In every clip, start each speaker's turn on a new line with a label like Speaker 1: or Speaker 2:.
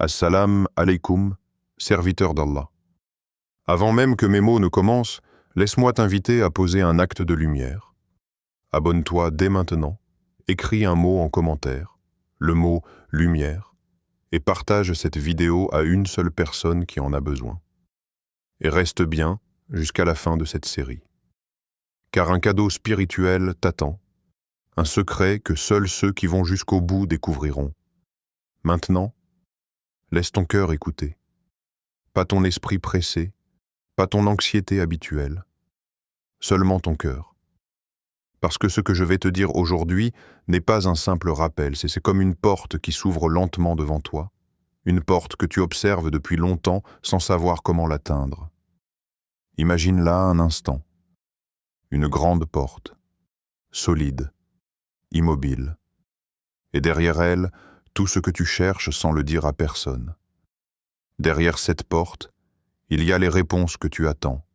Speaker 1: Assalam alaikum, serviteur d'Allah. Avant même que mes mots ne commencent, laisse-moi t'inviter à poser un acte de lumière. Abonne-toi dès maintenant, écris un mot en commentaire, le mot « lumière », et partage cette vidéo à une seule personne qui en a besoin. Et reste bien jusqu'à la fin de cette série. Car un cadeau spirituel t'attend, un secret que seuls ceux qui vont jusqu'au bout découvriront. Maintenant, laisse ton cœur écouter. Pas ton esprit pressé, pas ton anxiété habituelle, seulement ton cœur. Parce que ce que je vais te dire aujourd'hui n'est pas un simple rappel, c'est comme une porte qui s'ouvre lentement devant toi, une porte que tu observes depuis longtemps sans savoir comment l'atteindre. Imagine-la un instant, une grande porte, solide, immobile, et derrière elle, tout ce que tu cherches sans le dire à personne. Derrière cette porte, il y a les réponses que tu attends,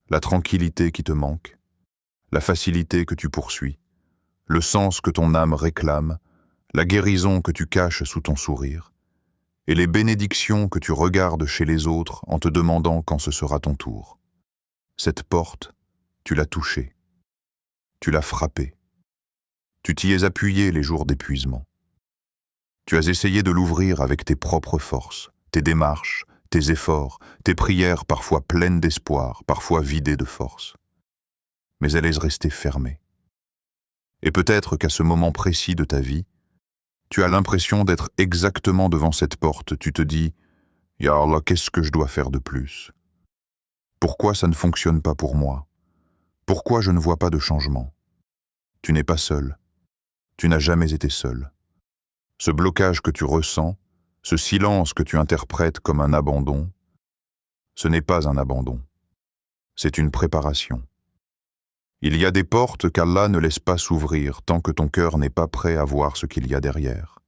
Speaker 1: la tranquillité qui te manque, la facilité que tu poursuis, le sens que ton âme réclame, la guérison que tu caches sous ton sourire, et les bénédictions que tu regardes chez les autres en te demandant quand ce sera ton tour. Cette porte, tu l'as touchée, tu l'as frappée, tu t'y es appuyé les jours d'épuisement. Tu as essayé de l'ouvrir avec tes propres forces, tes démarches, tes efforts, tes prières parfois pleines d'espoir, parfois vidées de force. Mais elle est restée fermée. Et peut-être qu'à ce moment précis de ta vie, tu as l'impression d'être exactement devant cette porte. Tu te dis « Ya Allah, qu'est-ce que je dois faire de plus? Pourquoi ça ne fonctionne pas pour moi? Pourquoi je ne vois pas de changement ?» Tu n'es pas seul. Tu n'as jamais été seul. Ce blocage que tu ressens, ce silence que tu interprètes comme un abandon, ce n'est pas un abandon. C'est une préparation. Il y a des portes qu'Allah ne laisse pas s'ouvrir tant que ton cœur n'est pas prêt à voir ce qu'il y a derrière.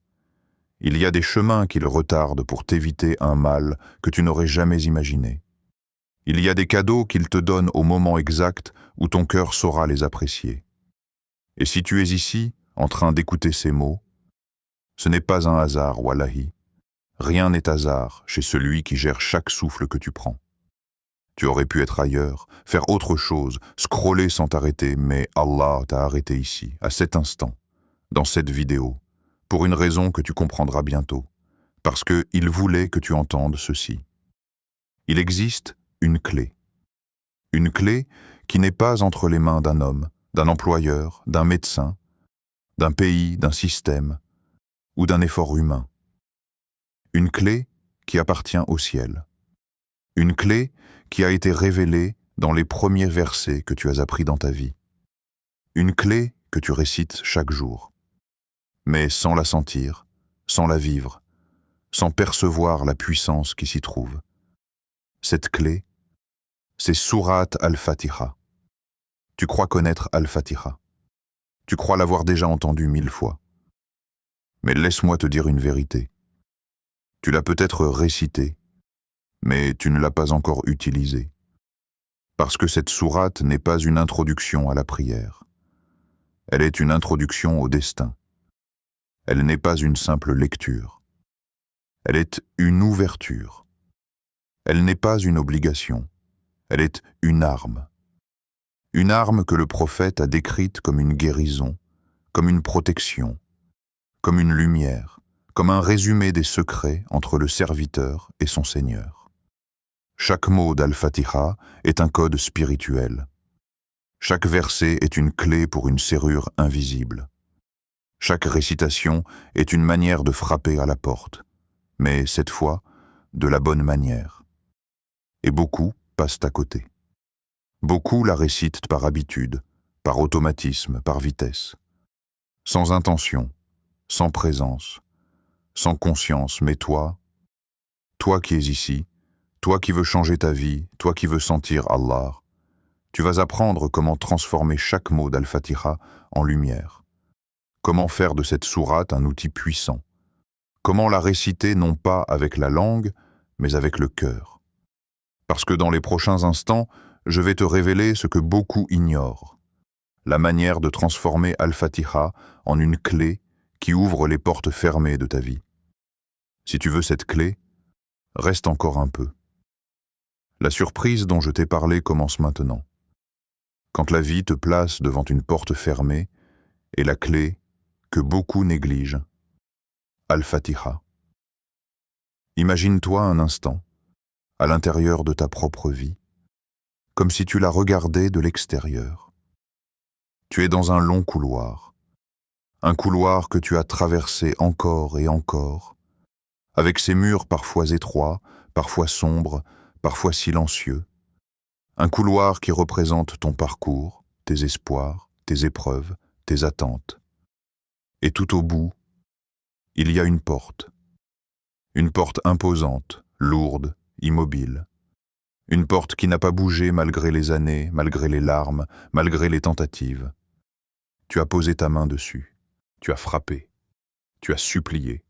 Speaker 1: Il y a des chemins qu'il retarde pour t'éviter un mal que tu n'aurais jamais imaginé. Il y a des cadeaux qu'il te donne au moment exact où ton cœur saura les apprécier. Et si tu es ici, en train d'écouter ces mots, ce n'est pas un hasard, wallahi. Rien n'est hasard chez celui qui gère chaque souffle que tu prends. Tu aurais pu être ailleurs, faire autre chose, scroller sans t'arrêter, mais Allah t'a arrêté ici, à cet instant, dans cette vidéo, pour une raison que tu comprendras bientôt, parce qu'il voulait que tu entendes ceci. Il existe une clé qui n'est pas entre les mains d'un homme, d'un employeur, d'un médecin, d'un pays, d'un système ou d'un effort humain. Une clé qui appartient au ciel. Une clé qui a été révélée dans les premiers versets que tu as appris dans ta vie. Une clé que tu récites chaque jour. Mais sans la sentir, sans la vivre, sans percevoir la puissance qui s'y trouve. Cette clé, c'est Surat al-Fatiha. Tu crois connaître al-Fatiha. Tu crois l'avoir déjà entendu 1000 fois. Mais laisse-moi te dire une vérité. Tu l'as peut-être récité, mais tu ne l'as pas encore utilisé. Parce que cette sourate n'est pas une introduction à la prière. Elle est une introduction au destin. Elle n'est pas une simple lecture. Elle est une ouverture. Elle n'est pas une obligation. Elle est une arme. Une arme que le prophète a décrite comme une guérison, comme une protection, comme une lumière, comme un résumé des secrets entre le serviteur et son Seigneur. Chaque mot d'Al-Fatiha est un code spirituel. Chaque verset est une clé pour une serrure invisible. Chaque récitation est une manière de frapper à la porte, mais cette fois, de la bonne manière. Et beaucoup passent à côté. Beaucoup la récitent par habitude, par automatisme, par vitesse. Sans intention, sans présence, sans conscience, mais toi qui es ici, toi qui veux changer ta vie, toi qui veux sentir Allah, tu vas apprendre comment transformer chaque mot d'Al-Fatiha en lumière. Comment faire de cette sourate un outil puissant. Comment la réciter non pas avec la langue, mais avec le cœur. Parce que dans les prochains instants, je vais te révéler ce que beaucoup ignorent. La manière de transformer Al-Fatiha en une clé qui ouvre les portes fermées de ta vie. Si tu veux cette clé, reste encore un peu. La surprise dont je t'ai parlé commence maintenant. Quand la vie te place devant une porte fermée et la clé que beaucoup négligent, Al-Fatiha. Imagine-toi un instant, à l'intérieur de ta propre vie, comme si tu la regardais de l'extérieur. Tu es dans un long couloir, un couloir que tu as traversé encore et encore, avec ses murs parfois étroits, parfois sombres, parfois silencieux. Un couloir qui représente ton parcours, tes espoirs, tes épreuves, tes attentes. Et tout au bout, il y a une porte imposante, lourde, immobile. Une porte qui n'a pas bougé malgré les années, malgré les larmes, malgré les tentatives. Tu as posé ta main dessus, tu as frappé, tu as supplié,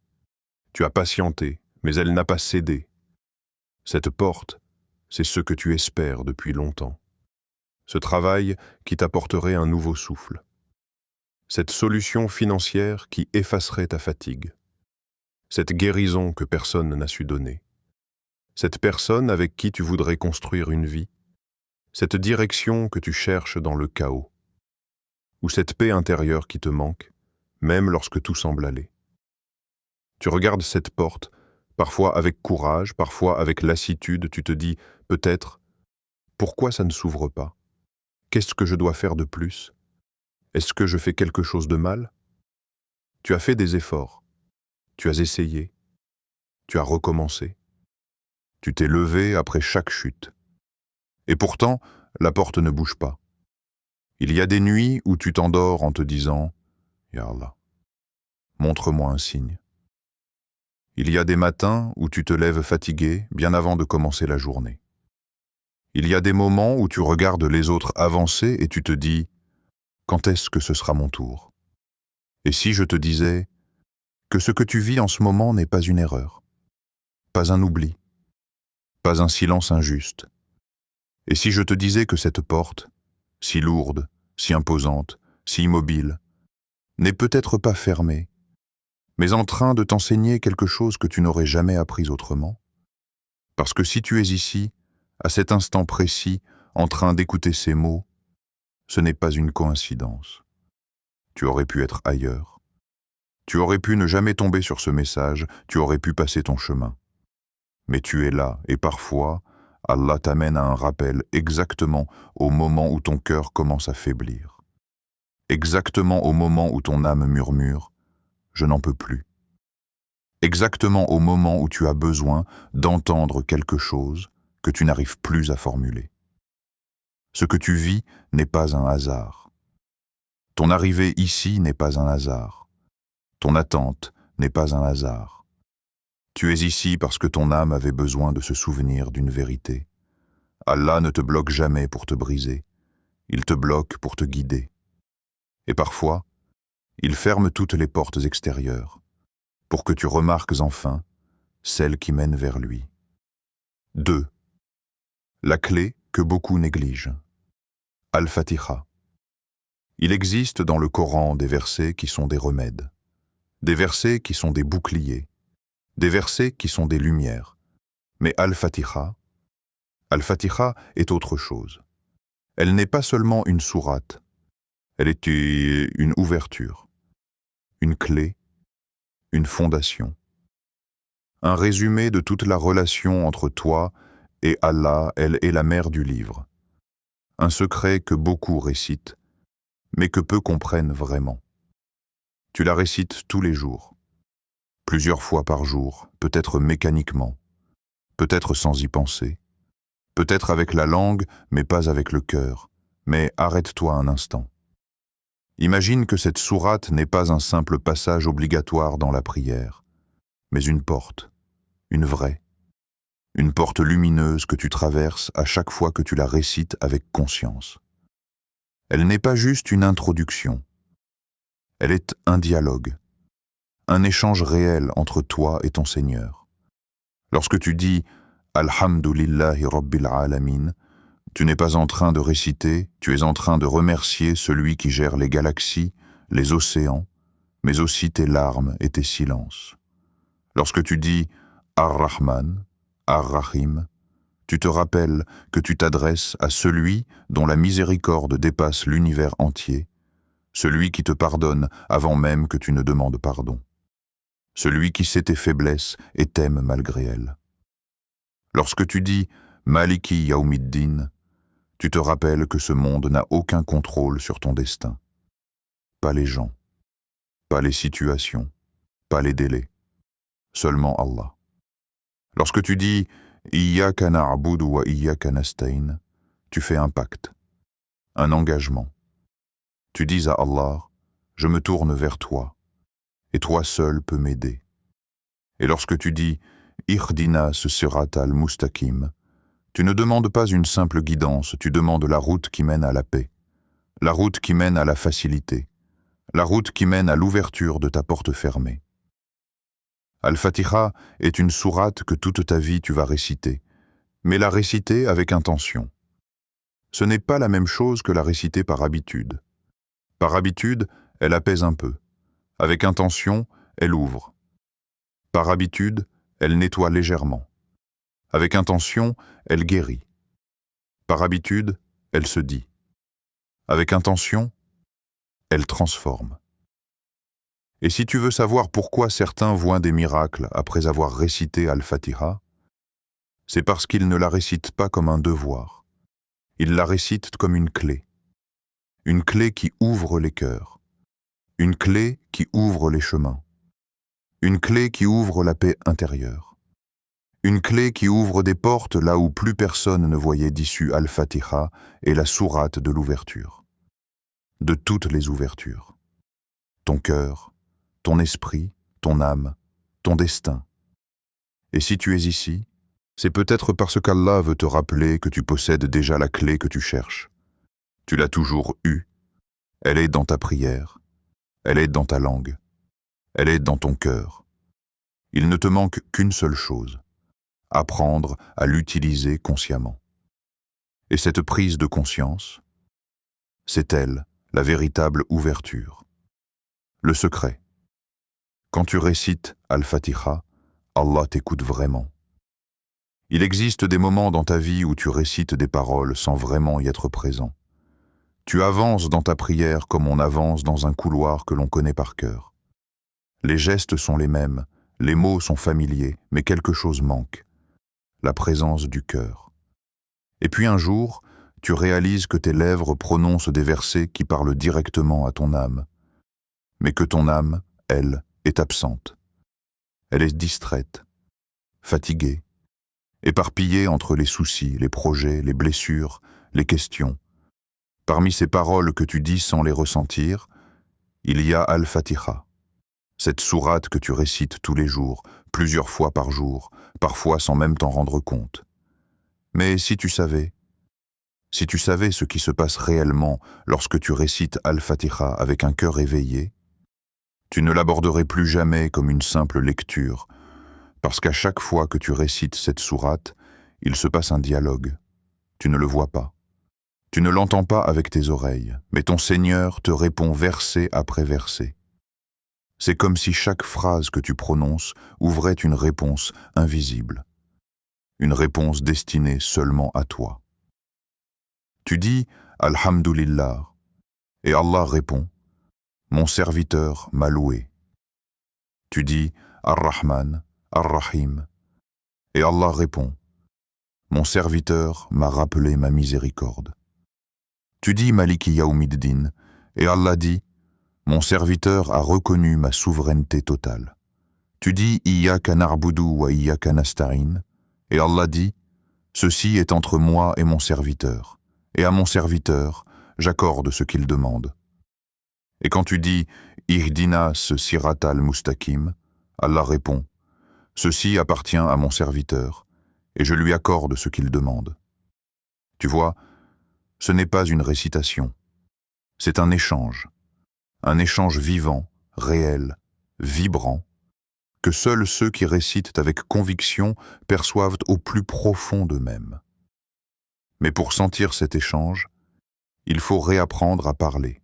Speaker 1: tu as patienté, mais elle n'a pas cédé. Cette porte, c'est ce que tu espères depuis longtemps. Ce travail qui t'apporterait un nouveau souffle. Cette solution financière qui effacerait ta fatigue. Cette guérison que personne n'a su donner. Cette personne avec qui tu voudrais construire une vie. Cette direction que tu cherches dans le chaos. Ou cette paix intérieure qui te manque, même lorsque tout semble aller. Tu regardes cette porte, parfois avec courage, parfois avec lassitude, tu te dis, peut-être, pourquoi ça ne s'ouvre pas? Qu'est-ce que je dois faire de plus? Est-ce que je fais quelque chose de mal? Tu as fait des efforts, tu as essayé, tu as recommencé. Tu t'es levé après chaque chute. Et pourtant, la porte ne bouge pas. Il y a des nuits où tu t'endors en te disant « Ya Allah, montre-moi un signe ». Il y a des matins où tu te lèves fatigué bien avant de commencer la journée. Il y a des moments où tu regardes les autres avancer et tu te dis « Quand est-ce que ce sera mon tour ?» Et si je te disais que ce que tu vis en ce moment n'est pas une erreur, pas un oubli, pas un silence injuste. Et si je te disais que cette porte, si lourde, si imposante, si immobile, n'est peut-être pas fermée, mais en train de t'enseigner quelque chose que tu n'aurais jamais appris autrement? Parce que si tu es ici, à cet instant précis, en train d'écouter ces mots, ce n'est pas une coïncidence. Tu aurais pu être ailleurs. Tu aurais pu ne jamais tomber sur ce message, tu aurais pu passer ton chemin. Mais tu es là, et parfois, Allah t'amène à un rappel exactement au moment où ton cœur commence à faiblir. Exactement au moment où ton âme murmure « Je n'en peux plus ». Exactement au moment où tu as besoin d'entendre quelque chose que tu n'arrives plus à formuler. Ce que tu vis n'est pas un hasard. Ton arrivée ici n'est pas un hasard. Ton attente n'est pas un hasard. Tu es ici parce que ton âme avait besoin de se souvenir d'une vérité. Allah ne te bloque jamais pour te briser. Il te bloque pour te guider. Et parfois, il ferme toutes les portes extérieures pour que tu remarques enfin celle qui mène vers lui. 2. La clé que beaucoup négligent. Al-Fatiha. Il existe dans le Coran des versets qui sont des remèdes, des versets qui sont des boucliers, des versets qui sont des lumières. Mais Al-Fatiha est autre chose. Elle n'est pas seulement une sourate, elle est une ouverture, une clé, une fondation. Un résumé de toute la relation entre toi et Allah, elle est la mère du livre. Un secret que beaucoup récitent, mais que peu comprennent vraiment. Tu la récites tous les jours, plusieurs fois par jour, peut-être mécaniquement, peut-être sans y penser, peut-être avec la langue, mais pas avec le cœur. Mais arrête-toi un instant. Imagine que cette sourate n'est pas un simple passage obligatoire dans la prière, mais une porte, une vraie, une porte lumineuse que tu traverses à chaque fois que tu la récites avec conscience. Elle n'est pas juste une introduction, elle est un dialogue, un échange réel entre toi et ton Seigneur. Lorsque tu dis « Alhamdulillahi Rabbil Alamin », tu n'es pas en train de réciter, tu es en train de remercier celui qui gère les galaxies, les océans, mais aussi tes larmes et tes silences. Lorsque tu dis Ar-Rahman, Ar-Rahim, tu te rappelles que tu t'adresses à celui dont la miséricorde dépasse l'univers entier, celui qui te pardonne avant même que tu ne demandes pardon, celui qui sait tes faiblesses et t'aime malgré elles. Lorsque tu dis Maliki Yaoumiddin, tu te rappelles que ce monde n'a aucun contrôle sur ton destin. Pas les gens, pas les situations, pas les délais, seulement Allah. Lorsque tu dis Iyyaka na'budu wa iyyaka nasta'in, tu fais un pacte, un engagement. Tu dis à Allah, je me tourne vers toi, et toi seul peux m'aider. Et lorsque tu dis Ihdina siratal mustaqim, tu ne demandes pas une simple guidance, tu demandes la route qui mène à la paix, la route qui mène à la facilité, la route qui mène à l'ouverture de ta porte fermée. Al-Fatiha est une sourate que toute ta vie tu vas réciter, mais la réciter avec intention. Ce n'est pas la même chose que la réciter par habitude. Par habitude, elle apaise un peu. Avec intention, elle ouvre. Par habitude, elle nettoie légèrement. Avec intention, elle guérit. Par habitude, elle se dit. Avec intention, elle transforme. Et si tu veux savoir pourquoi certains voient des miracles après avoir récité Al-Fatiha, c'est parce qu'ils ne la récitent pas comme un devoir. Ils la récitent comme une clé qui ouvre les cœurs, une clé qui ouvre les chemins, une clé qui ouvre la paix intérieure, une clé qui ouvre des portes là où plus personne ne voyait d'issue. Al-Fatiha est la sourate de l'ouverture, de toutes les ouvertures. Ton cœur, ton esprit, ton âme, ton destin. Et si tu es ici, c'est peut-être parce qu'Allah veut te rappeler que tu possèdes déjà la clé que tu cherches. Tu l'as toujours eue. Elle est dans ta prière. Elle est dans ta langue. Elle est dans ton cœur. Il ne te manque qu'une seule chose. Apprendre à l'utiliser consciemment. Et cette prise de conscience, c'est elle, la véritable ouverture. Le secret. Quand tu récites Al-Fatiha, Allah t'écoute vraiment. Il existe des moments dans ta vie où tu récites des paroles sans vraiment y être présent. Tu avances dans ta prière comme on avance dans un couloir que l'on connaît par cœur. Les gestes sont les mêmes, les mots sont familiers, mais quelque chose manque. La présence du cœur. Et puis un jour, tu réalises que tes lèvres prononcent des versets qui parlent directement à ton âme, mais que ton âme, elle, est absente. Elle est distraite, fatiguée, éparpillée entre les soucis, les projets, les blessures, les questions. Parmi ces paroles que tu dis sans les ressentir, il y a Al-Fatiha, cette sourate que tu récites tous les jours, plusieurs fois par jour, parfois sans même t'en rendre compte. Mais si tu savais ce qui se passe réellement lorsque tu récites Al-Fatiha avec un cœur éveillé, tu ne l'aborderais plus jamais comme une simple lecture, parce qu'à chaque fois que tu récites cette sourate, il se passe un dialogue. Tu ne le vois pas. Tu ne l'entends pas avec tes oreilles, mais ton Seigneur te répond verset après verset. C'est comme si chaque phrase que tu prononces ouvrait une réponse invisible, une réponse destinée seulement à toi. Tu dis « Alhamdulillah » et Allah répond « Mon serviteur m'a loué ». Tu dis « Ar-Rahman » Ar-Rahim. Et Allah répond, mon serviteur m'a rappelé ma miséricorde. Tu dis Maliki Yaoumiddin, et Allah dit, mon serviteur a reconnu ma souveraineté totale. Tu dis Iyyaka na'budu wa iyyaka nasta'in, et Allah dit, ceci est entre moi et mon serviteur, et à mon serviteur, j'accorde ce qu'il demande. Et quand tu dis Ihdina siratal mustaqim, Allah répond, ceci appartient à mon serviteur, et je lui accorde ce qu'il demande. Tu vois, ce n'est pas une récitation, c'est un échange vivant, réel, vibrant, que seuls ceux qui récitent avec conviction perçoivent au plus profond d'eux-mêmes. Mais pour sentir cet échange, il faut réapprendre à parler,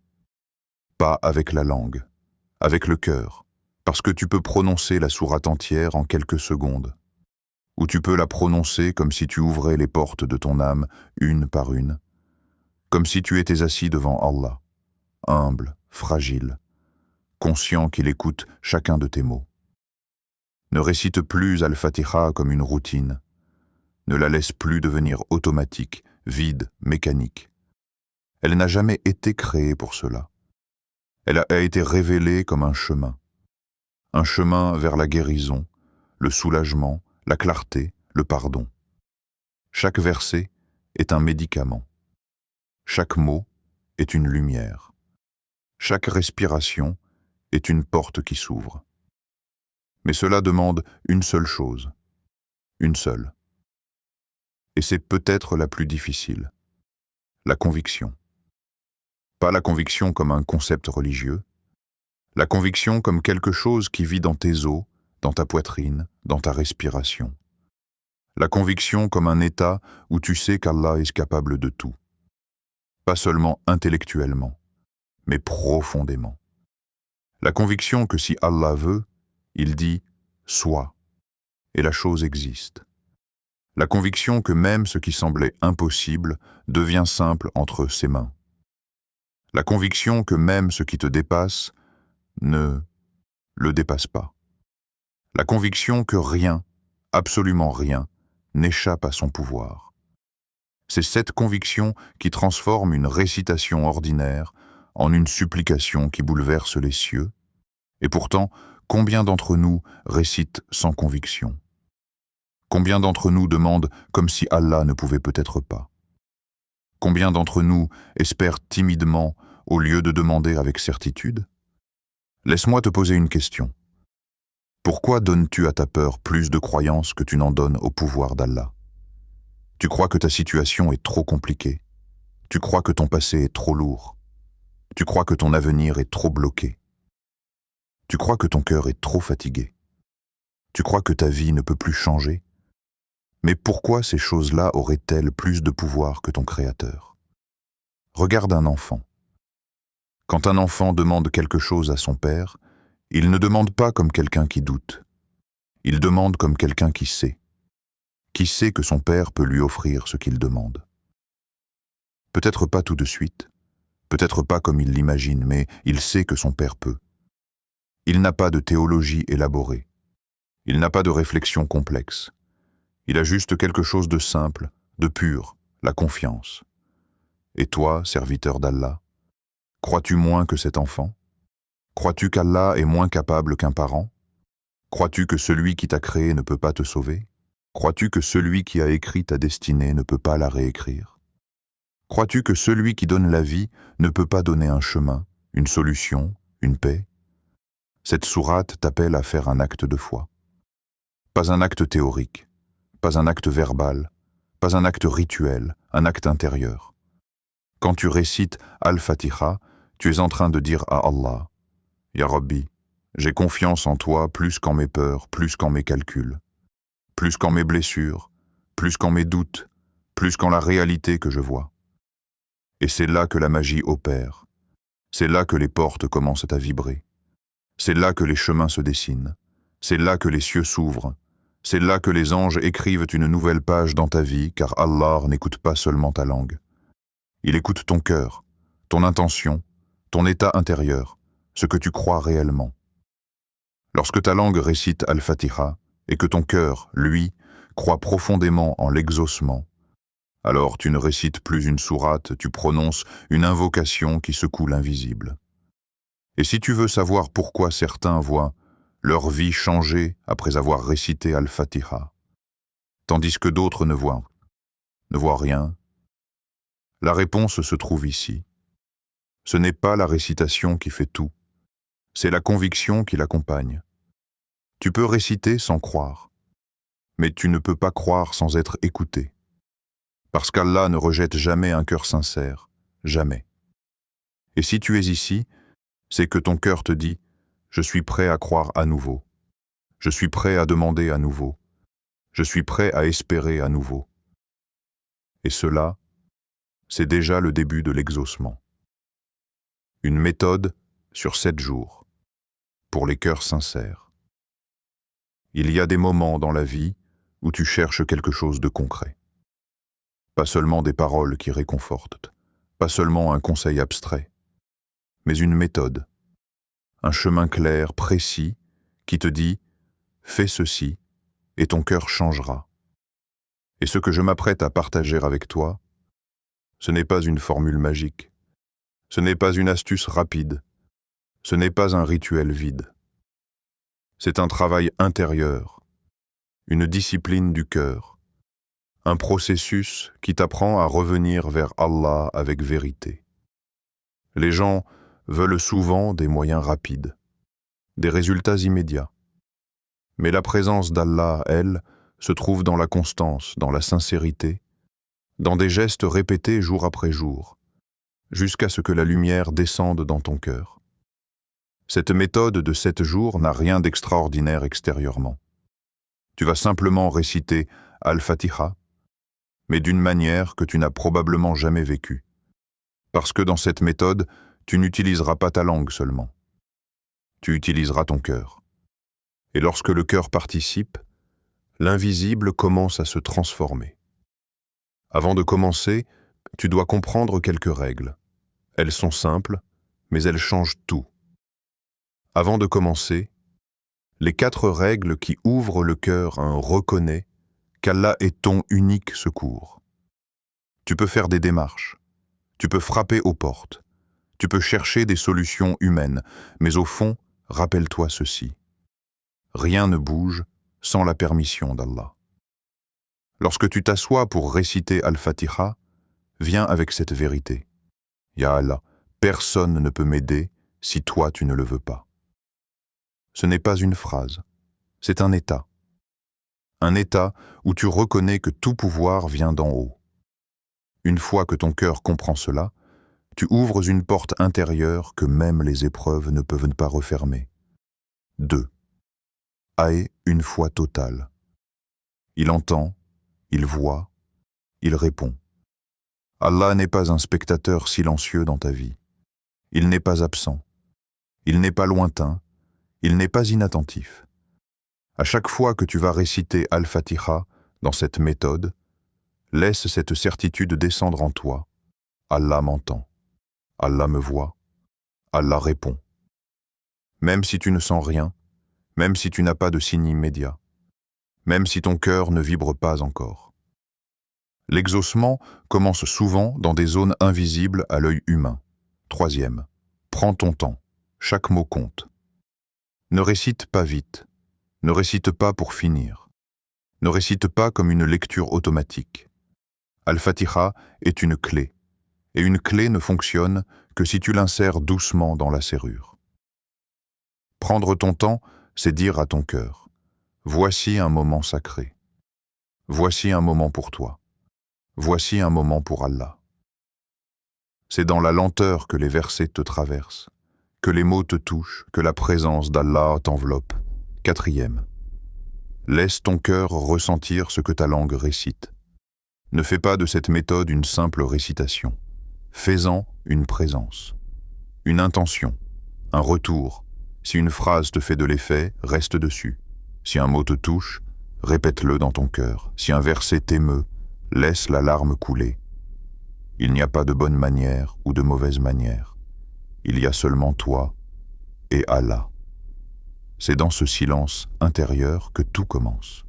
Speaker 1: pas avec la langue, avec le cœur, Parce que tu peux prononcer la sourate entière en quelques secondes, ou tu peux la prononcer comme si tu ouvrais les portes de ton âme une par une, comme si tu étais assis devant Allah, humble, fragile, conscient qu'il écoute chacun de tes mots. Ne récite plus Al-Fatiha comme une routine, ne la laisse plus devenir automatique, vide, mécanique. Elle n'a jamais été créée pour cela. Elle a été révélée comme un chemin vers la guérison, le soulagement, la clarté, le pardon. Chaque verset est un médicament. Chaque mot est une lumière. Chaque respiration est une porte qui s'ouvre. Mais cela demande une seule chose, une seule. Et c'est peut-être la plus difficile, la conviction. Pas la conviction comme un concept religieux, la conviction comme quelque chose qui vit dans tes os, dans ta poitrine, dans ta respiration. La conviction comme un état où tu sais qu'Allah est capable de tout. Pas seulement intellectuellement, mais profondément. La conviction que si Allah veut, il dit « sois » et la chose existe. La conviction que même ce qui semblait impossible devient simple entre ses mains. La conviction que même ce qui te dépasse ne le dépasse pas. La conviction que rien, absolument rien, n'échappe à son pouvoir. C'est cette conviction qui transforme une récitation ordinaire en une supplication qui bouleverse les cieux. Et pourtant, combien d'entre nous récitent sans conviction? Combien d'entre nous demandent comme si Allah ne pouvait peut-être pas? Combien d'entre nous espèrent timidement au lieu de demander avec certitude? Laisse-moi te poser une question. Pourquoi donnes-tu à ta peur plus de croyance que tu n'en donnes au pouvoir d'Allah? Tu crois que ta situation est trop compliquée. Tu crois que ton passé est trop lourd. Tu crois que ton avenir est trop bloqué. Tu crois que ton cœur est trop fatigué. Tu crois que ta vie ne peut plus changer. Mais pourquoi ces choses-là auraient-elles plus de pouvoir que ton Créateur? Regarde un enfant. Quand un enfant demande quelque chose à son père, il ne demande pas comme quelqu'un qui doute. Il demande comme quelqu'un qui sait que son père peut lui offrir ce qu'il demande. Peut-être pas tout de suite, peut-être pas comme il l'imagine, mais il sait que son père peut. Il n'a pas de théologie élaborée. Il n'a pas de réflexion complexe. Il a juste quelque chose de simple, de pur, la confiance. Et toi, serviteur d'Allah, crois-tu moins que cet enfant? Crois-tu qu'Allah est moins capable qu'un parent? Crois-tu que celui qui t'a créé ne peut pas te sauver? Crois-tu que celui qui a écrit ta destinée ne peut pas la réécrire? Crois-tu que celui qui donne la vie ne peut pas donner un chemin, une solution, une paix? Cette sourate t'appelle à faire un acte de foi. Pas un acte théorique, pas un acte verbal, pas un acte rituel, un acte intérieur. Quand tu récites Al-Fatiha, tu es en train de dire à Allah, « Ya Rabbi, j'ai confiance en toi plus qu'en mes peurs, plus qu'en mes calculs, plus qu'en mes blessures, plus qu'en mes doutes, plus qu'en la réalité que je vois. » Et c'est là que la magie opère. C'est là que les portes commencent à vibrer. C'est là que les chemins se dessinent. C'est là que les cieux s'ouvrent. C'est là que les anges écrivent une nouvelle page dans ta vie, car Allah n'écoute pas seulement ta langue. Il écoute ton cœur, ton intention, ton état intérieur, ce que tu crois réellement. Lorsque ta langue récite Al-Fatiha et que ton cœur, lui, croit profondément en l'exaucement, alors tu ne récites plus une sourate, tu prononces une invocation qui secoue l'invisible. Et si tu veux savoir pourquoi certains voient leur vie changer après avoir récité Al-Fatiha, tandis que d'autres ne voient rien, la réponse se trouve ici. Ce n'est pas la récitation qui fait tout, c'est la conviction qui l'accompagne. Tu peux réciter sans croire, mais tu ne peux pas croire sans être écouté. Parce qu'Allah ne rejette jamais un cœur sincère, jamais. Et si tu es ici, c'est que ton cœur te dit « Je suis prêt à croire à nouveau. Je suis prêt à demander à nouveau. Je suis prêt à espérer à nouveau. » Et cela, c'est déjà le début de l'exaucement. Une méthode sur 7 jours pour les cœurs sincères. Il y a des moments dans la vie où tu cherches quelque chose de concret. Pas seulement des paroles qui réconfortent, pas seulement un conseil abstrait, mais une méthode, un chemin clair, précis, qui te dit « fais ceci » et ton cœur changera. Et ce que je m'apprête à partager avec toi, ce n'est pas une formule magique, ce n'est pas une astuce rapide, ce n'est pas un rituel vide. C'est un travail intérieur, une discipline du cœur, un processus qui t'apprend à revenir vers Allah avec vérité. Les gens veulent souvent des moyens rapides, des résultats immédiats. Mais la présence d'Allah, elle, se trouve dans la constance, dans la sincérité, dans des gestes répétés jour après jour, jusqu'à ce que la lumière descende dans ton cœur. Cette méthode de 7 jours n'a rien d'extraordinaire extérieurement. Tu vas simplement réciter Al-Fatiha, mais d'une manière que tu n'as probablement jamais vécue. Parce que dans cette méthode, tu n'utiliseras pas ta langue seulement. Tu utiliseras ton cœur. Et lorsque le cœur participe, l'invisible commence à se transformer. Avant de commencer, tu dois comprendre quelques règles. Elles sont simples, mais elles changent tout. Avant de commencer, les 4 règles qui ouvrent le cœur à un reconnais qu'Allah est ton unique secours. Tu peux faire des démarches, tu peux frapper aux portes, tu peux chercher des solutions humaines, mais au fond, rappelle-toi ceci. Rien ne bouge sans la permission d'Allah. Lorsque tu t'assois pour réciter Al-Fatiha, viens avec cette vérité. Ya Allah, personne ne peut m'aider si toi tu ne le veux pas. Ce n'est pas une phrase, c'est un état. Un état où tu reconnais que tout pouvoir vient d'en haut. Une fois que ton cœur comprend cela, tu ouvres une porte intérieure que même les épreuves ne peuvent pas refermer. 2. Aie une foi totale. Il entend, il voit, il répond. Allah n'est pas un spectateur silencieux dans ta vie. Il n'est pas absent. Il n'est pas lointain. Il n'est pas inattentif. À chaque fois que tu vas réciter Al-Fatiha dans cette méthode, laisse cette certitude descendre en toi. Allah m'entend. Allah me voit. Allah répond. Même si tu ne sens rien, même si tu n'as pas de signe immédiat, même si ton cœur ne vibre pas encore. L'exaucement commence souvent dans des zones invisibles à l'œil humain. 3e, prends ton temps, chaque mot compte. Ne récite pas vite, ne récite pas pour finir, ne récite pas comme une lecture automatique. Al-Fatiha est une clé, et une clé ne fonctionne que si tu l'insères doucement dans la serrure. Prendre ton temps, c'est dire à ton cœur, voici un moment sacré, voici un moment pour toi. Voici un moment pour Allah. C'est dans la lenteur que les versets te traversent, que les mots te touchent, que la présence d'Allah t'enveloppe. 4e. Laisse ton cœur ressentir ce que ta langue récite. Ne fais pas de cette méthode une simple récitation. Fais-en une présence, une intention, un retour. Si une phrase te fait de l'effet, reste dessus. Si un mot te touche, répète-le dans ton cœur. Si un verset t'émeut, laisse la larme couler. Il n'y a pas de bonne manière ou de mauvaise manière. Il y a seulement toi et Allah. C'est dans ce silence intérieur que tout commence.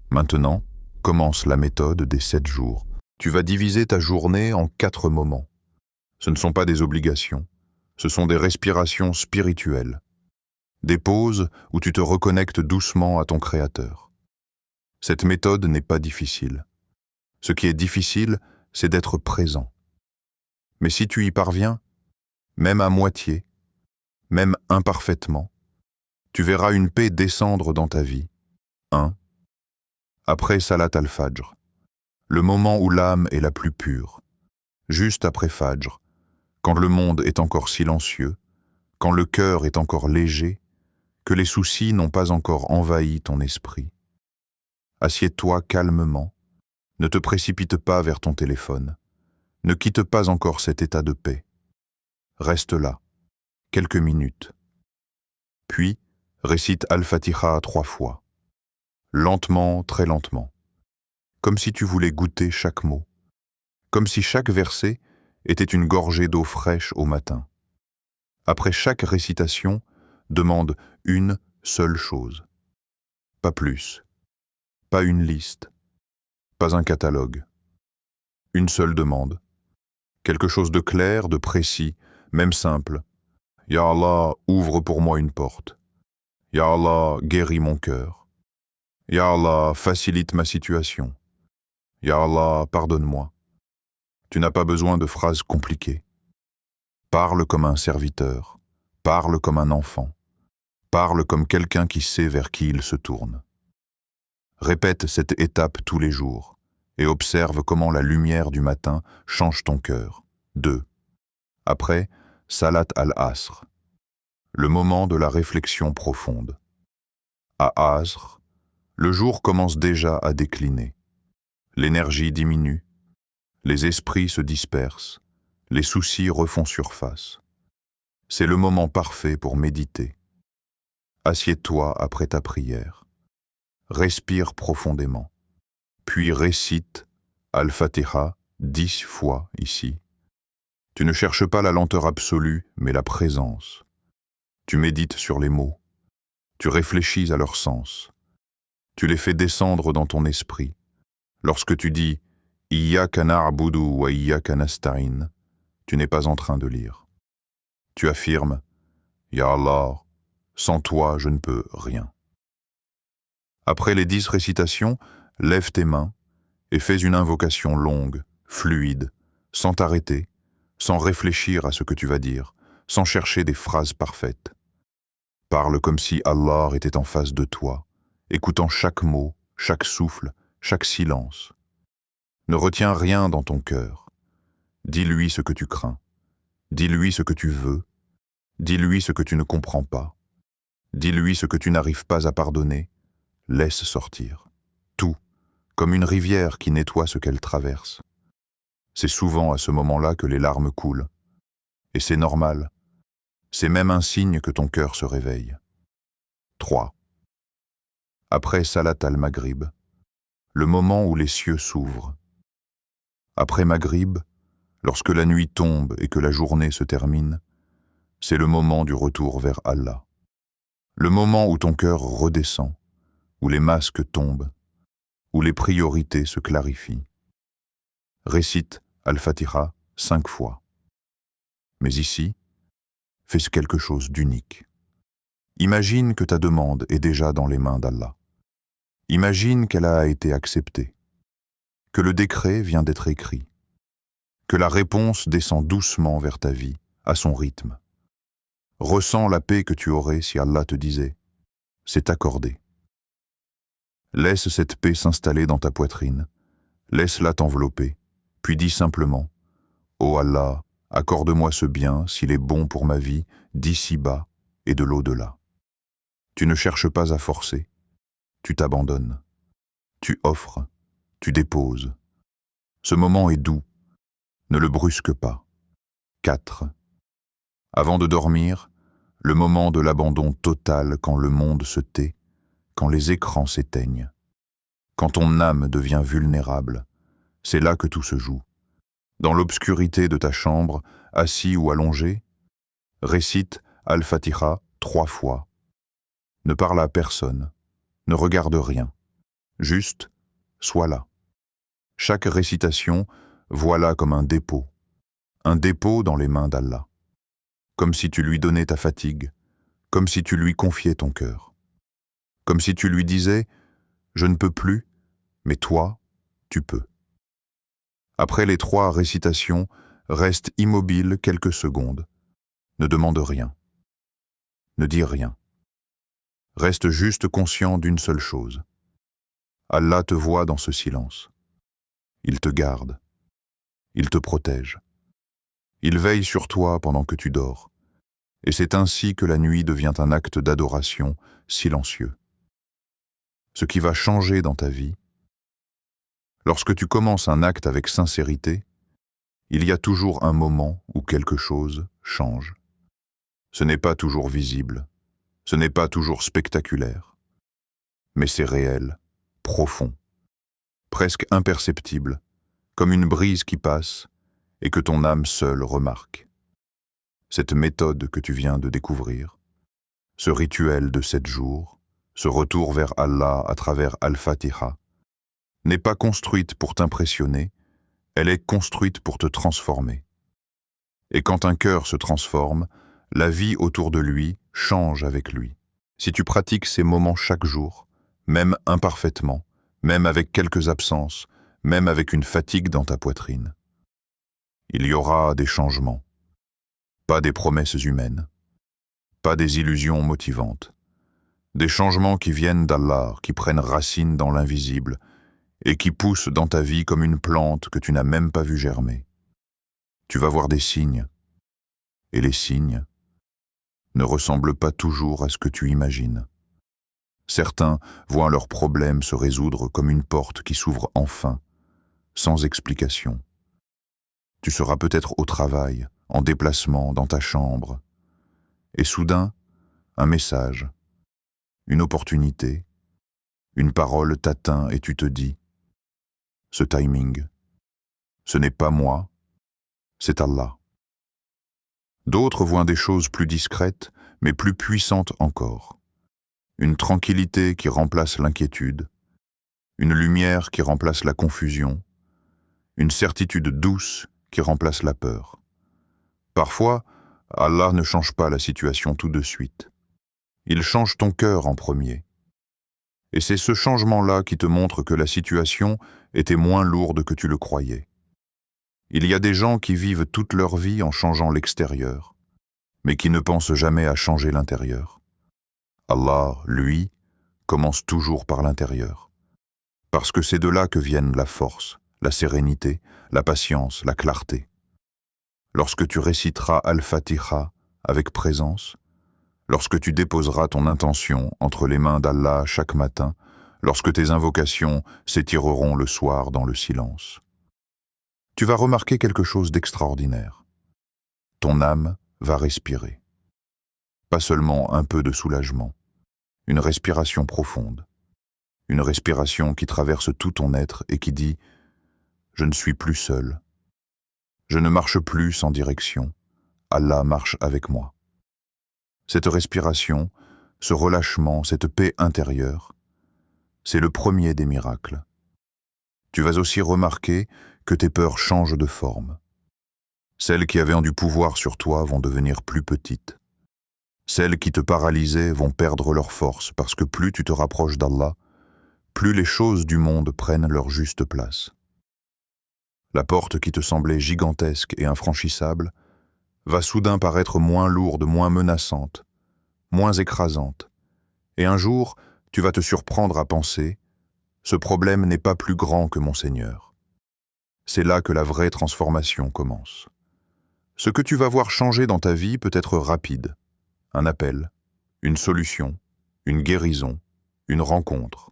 Speaker 1: Maintenant, commence la méthode des 7 jours. Tu vas diviser ta journée en 4 moments. Ce ne sont pas des obligations, ce sont des respirations spirituelles. Des pauses où tu te reconnectes doucement à ton Créateur. Cette méthode n'est pas difficile. Ce qui est difficile, c'est d'être présent. Mais si tu y parviens, même à moitié, même imparfaitement, tu verras une paix descendre dans ta vie. 1. Après Salat al-Fajr, le moment où l'âme est la plus pure, juste après Fajr, quand le monde est encore silencieux, quand le cœur est encore léger, que les soucis n'ont pas encore envahi ton esprit. Assieds-toi calmement. Ne te précipite pas vers ton téléphone. Ne quitte pas encore cet état de paix. Reste là, quelques minutes. Puis, récite Al-Fatiha 3 fois. Lentement, très lentement. Comme si tu voulais goûter chaque mot. Comme si chaque verset était une gorgée d'eau fraîche au matin. Après chaque récitation, demande une seule chose. Pas plus. Pas une liste. Pas un catalogue. Une seule demande. Quelque chose de clair, de précis, même simple. Ya Allah, ouvre pour moi une porte. Ya Allah, guéris mon cœur. Ya Allah, facilite ma situation. Ya Allah, pardonne-moi. Tu n'as pas besoin de phrases compliquées. Parle comme un serviteur. Parle comme un enfant. Parle comme quelqu'un qui sait vers qui il se tourne. Répète cette étape tous les jours et observe comment la lumière du matin change ton cœur. 2. Après, Salat al-Asr, le moment de la réflexion profonde. À Asr, le jour commence déjà à décliner. L'énergie diminue, les esprits se dispersent, les soucis refont surface. C'est le moment parfait pour méditer. Assieds-toi après ta prière. Respire profondément. Puis récite Al-Fatiha 10 fois ici. Tu ne cherches pas la lenteur absolue, mais la présence. Tu médites sur les mots. Tu réfléchis à leur sens. Tu les fais descendre dans ton esprit. Lorsque tu dis « Iyyaka na'budu wa iyyaka nasta'in », tu n'es pas en train de lire. Tu affirmes « Ya Allah, sans toi je ne peux rien ». Après les 10 récitations, lève tes mains et fais une invocation longue, fluide, sans t'arrêter, sans réfléchir à ce que tu vas dire, sans chercher des phrases parfaites. Parle comme si Allah était en face de toi, écoutant chaque mot, chaque souffle, chaque silence. Ne retiens rien dans ton cœur. Dis-lui ce que tu crains. Dis-lui ce que tu veux. Dis-lui ce que tu ne comprends pas. Dis-lui ce que tu n'arrives pas à pardonner. Laisse sortir. Tout, comme une rivière qui nettoie ce qu'elle traverse. C'est souvent à ce moment-là que les larmes coulent. Et c'est normal. C'est même un signe que ton cœur se réveille. 3. Après Salat al-Maghrib, le moment où les cieux s'ouvrent. Après Maghrib, lorsque la nuit tombe et que la journée se termine, c'est le moment du retour vers Allah. Le moment où ton cœur redescend, où les masques tombent, où les priorités se clarifient. Récite Al-Fatiha 5 fois. Mais ici, fais quelque chose d'unique. Imagine que ta demande est déjà dans les mains d'Allah. Imagine qu'elle a été acceptée, que le décret vient d'être écrit, que la réponse descend doucement vers ta vie, à son rythme. Ressens la paix que tu aurais si Allah te disait « c'est accordé ». Laisse cette paix s'installer dans ta poitrine, laisse-la t'envelopper, puis dis simplement « Ô Allah, accorde-moi ce bien s'il est bon pour ma vie d'ici-bas et de l'au-delà ». Tu ne cherches pas à forcer, tu t'abandonnes, tu offres, tu déposes. Ce moment est doux, ne le brusque pas. 4. Avant de dormir, le moment de l'abandon total quand le monde se tait, quand les écrans s'éteignent, quand ton âme devient vulnérable, c'est là que tout se joue. Dans l'obscurité de ta chambre, assis ou allongé, récite Al-Fatiha 3 fois. Ne parle à personne, ne regarde rien, juste sois là. Chaque récitation, vois-la comme un dépôt dans les mains d'Allah. Comme si tu lui donnais ta fatigue, comme si tu lui confiais ton cœur. Comme si tu lui disais « Je ne peux plus, mais toi, tu peux ». Après les 3 récitations, reste immobile quelques secondes. Ne demande rien. Ne dis rien. Reste juste conscient d'une seule chose. Allah te voit dans ce silence. Il te garde. Il te protège. Il veille sur toi pendant que tu dors. Et c'est ainsi que la nuit devient un acte d'adoration silencieux. Ce qui va changer dans ta vie, lorsque tu commences un acte avec sincérité, il y a toujours un moment où quelque chose change. Ce n'est pas toujours visible, Ce n'est pas toujours spectaculaire, mais c'est réel, profond, presque imperceptible, comme une brise qui passe et que ton âme seule remarque. Cette méthode que tu viens de découvrir, ce rituel de 7 jours, ce retour vers Allah à travers Al-Fatiha, n'est pas construite pour t'impressionner, elle est construite pour te transformer. Et quand un cœur se transforme, la vie autour de lui change avec lui. Si tu pratiques ces moments chaque jour, même imparfaitement, même avec quelques absences, même avec une fatigue dans ta poitrine, il y aura des changements. Pas des promesses humaines, pas des illusions motivantes. Des changements qui viennent d'Allah, qui prennent racine dans l'invisible et qui poussent dans ta vie comme une plante que tu n'as même pas vue germer. Tu vas voir des signes, et les signes ne ressemblent pas toujours à ce que tu imagines. Certains voient leurs problèmes se résoudre comme une porte qui s'ouvre enfin, sans explication. Tu seras peut-être au travail, en déplacement, dans ta chambre, et soudain, un message, une opportunité, une parole t'atteint et tu te dis « Ce timing, ce n'est pas moi, c'est Allah ». D'autres voient des choses plus discrètes, mais plus puissantes encore. Une tranquillité qui remplace l'inquiétude, une lumière qui remplace la confusion, une certitude douce qui remplace la peur. Parfois, Allah ne change pas la situation tout de suite. Il change ton cœur en premier. Et c'est ce changement-là qui te montre que la situation était moins lourde que tu le croyais. Il y a des gens qui vivent toute leur vie en changeant l'extérieur, mais qui ne pensent jamais à changer l'intérieur. Allah, lui, commence toujours par l'intérieur. Parce que c'est de là que viennent la force, la sérénité, la patience, la clarté. Lorsque tu réciteras Al-Fatiha avec présence, lorsque tu déposeras ton intention entre les mains d'Allah chaque matin, lorsque tes invocations s'étireront le soir dans le silence, tu vas remarquer quelque chose d'extraordinaire. Ton âme va respirer. Pas seulement un peu de soulagement, une respiration profonde, une respiration qui traverse tout ton être et qui dit « Je ne suis plus seul, je ne marche plus sans direction, Allah marche avec moi ». Cette respiration, ce relâchement, cette paix intérieure, c'est le premier des miracles. Tu vas aussi remarquer que tes peurs changent de forme. Celles qui avaient du pouvoir sur toi vont devenir plus petites. Celles qui te paralysaient vont perdre leur force parce que plus tu te rapproches d'Allah, plus les choses du monde prennent leur juste place. La porte qui te semblait gigantesque et infranchissable va soudain paraître moins lourde, moins menaçante, moins écrasante. Et un jour, tu vas te surprendre à penser « Ce problème n'est pas plus grand que mon Seigneur ». C'est là que la vraie transformation commence. Ce que tu vas voir changer dans ta vie peut être rapide. Un appel, une solution, une guérison, une rencontre.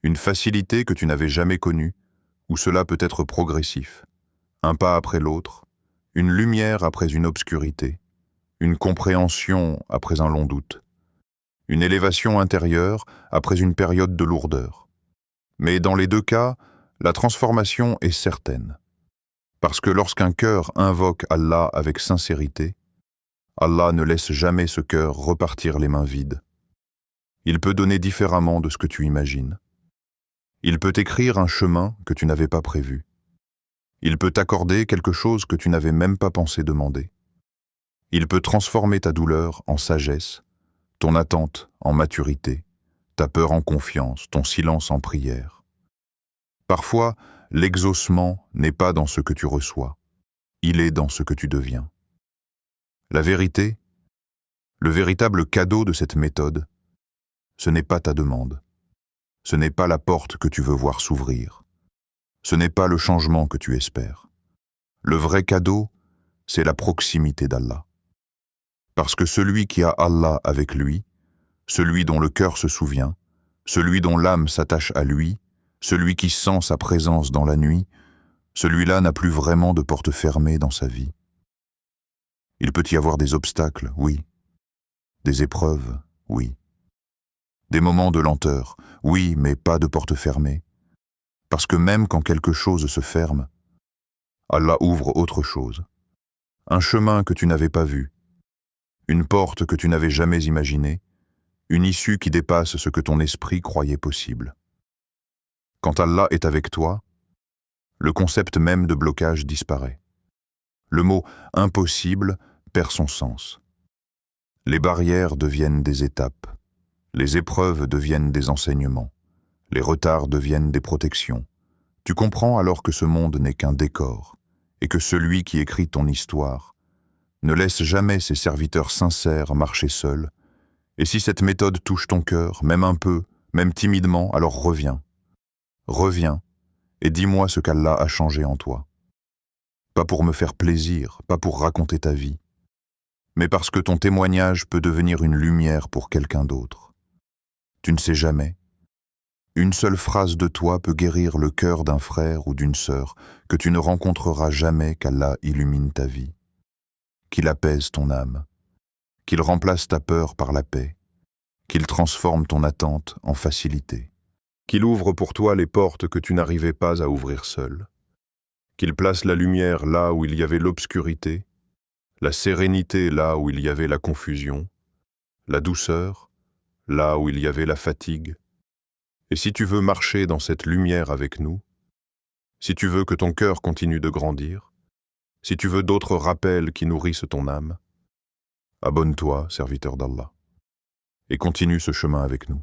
Speaker 1: Une facilité que tu n'avais jamais connue, ou cela peut être progressif. Un pas après l'autre, une lumière après une obscurité, une compréhension après un long doute, une élévation intérieure après une période de lourdeur. Mais dans les deux cas, la transformation est certaine. Parce que lorsqu'un cœur invoque Allah avec sincérité, Allah ne laisse jamais ce cœur repartir les mains vides. Il peut donner différemment de ce que tu imagines. Il peut écrire un chemin que tu n'avais pas prévu. Il peut t'accorder quelque chose que tu n'avais même pas pensé demander. Il peut transformer ta douleur en sagesse, ton attente en maturité, ta peur en confiance, ton silence en prière. Parfois, l'exaucement n'est pas dans ce que tu reçois, il est dans ce que tu deviens. La vérité, le véritable cadeau de cette méthode, ce n'est pas ta demande, ce n'est pas la porte que tu veux voir s'ouvrir, ce n'est pas le changement que tu espères. Le vrai cadeau, c'est la proximité d'Allah. Parce que celui qui a Allah avec lui, celui dont le cœur se souvient, celui dont l'âme s'attache à lui, celui qui sent sa présence dans la nuit, celui-là n'a plus vraiment de porte fermée dans sa vie. Il peut y avoir des obstacles, oui, des épreuves,
Speaker 2: oui. Des moments de lenteur, oui, mais pas de porte fermée. Parce que même quand quelque chose se ferme, Allah ouvre autre chose. Un chemin que tu n'avais pas vu, une porte que tu n'avais jamais imaginée, une issue qui dépasse ce que ton esprit croyait possible. Quand Allah est avec toi, le concept même de blocage disparaît. Le mot « impossible » perd son sens. Les barrières deviennent des étapes, les épreuves deviennent des enseignements, les retards deviennent des protections. Tu comprends alors que ce monde n'est qu'un décor, et que celui qui écrit ton histoire ne laisse jamais ses serviteurs sincères marcher seuls. Et si cette méthode touche ton cœur, même un peu, même timidement, alors reviens. Reviens, et dis-moi ce qu'Allah a changé en toi. Pas pour me faire plaisir, pas pour raconter ta vie, mais parce que ton témoignage peut devenir une lumière pour quelqu'un d'autre. Tu ne sais jamais. Une seule phrase de toi peut guérir le cœur d'un frère ou d'une sœur que tu ne rencontreras jamais qu'Allah illumine ta vie, qu'il apaise ton âme, qu'il remplace ta peur par la paix, qu'il transforme ton attente en facilité, qu'il ouvre pour toi les portes que tu n'arrivais pas à ouvrir seul, qu'il place la lumière là où il y avait l'obscurité, la sérénité là où il y avait la confusion, la douceur là où il y avait la fatigue. Et si tu veux marcher dans cette lumière avec nous, si tu veux que ton cœur continue de grandir, si tu veux d'autres rappels qui nourrissent ton âme, abonne-toi, serviteur d'Allah, et continue ce chemin avec nous.